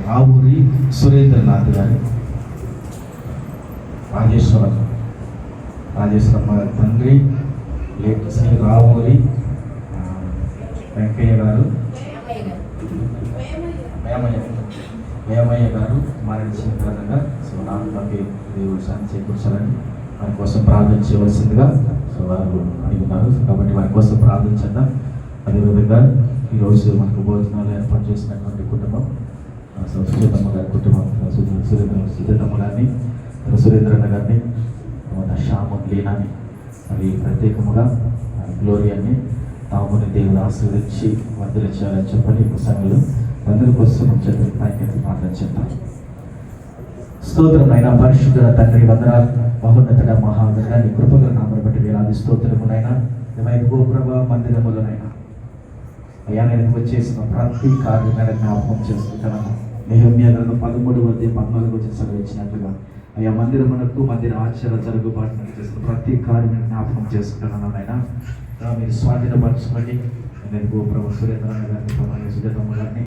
రావూరి సురేంద్రనాథ్ గారు, రాజేశ్వరమ్మ గారి తండ్రి శ్రీ రావూరి వెంకయ్య గారు, వేమయ్య గారు మరణించిన కారణంగా నాన్నకి దేవుడు శాంతి చేకూర్చాలని వారి కోసం ప్రార్థన చేయవలసిందిగా వారు అడుగుతున్నారు. కాబట్టి వారి కోసం ప్రార్థించండి. అదేవిధంగా ఈరోజు మనకు భోజనాలు ఏర్పాటు చేసినటువంటి కుటుంబం సుజాతమ్మ గారి కుటుంబం, సుజాతమ్మ గారిని, సురేంద్రన్న గారిని, శ్యామం లీనాని, మరి ప్రత్యేకముగా గ్లోరియాని తాముని దేవుడు ఆశీర్వదించి వర్ధలు చేయాలని చెప్పని సంఘంలో అందరి కోసం పైకి ప్రార్థించాం. స్తోత్రమైన పరిశుద్ధ తండ్రి, వందనాలు. మహోన్నతుడ మహాగణ నీ కృపగల నామను బట్టి వేలాది స్తోత్రములైనా గోప్రభ మందిరములనైనా అయ్యా నేను వచ్చేసిన ప్రతి కార్యమైన జ్ఞాపకం చేసుకుంటాను. నెహెమ్యా గ్రంథం 13:14 సెలవిచ్చినట్లుగా అయ్యా మందిరమునకు మందిర ఆచరణ జరుగుబాటు చేసిన ప్రతి కార్యమైన జ్ఞాపకం చేసుకుంటున్నాను. అయినా మీరు స్వాధీనపరచుకోండి. నేను గోప్రభ సురేంద్రన్న గారిని, సుజాతమ్మ గారిని,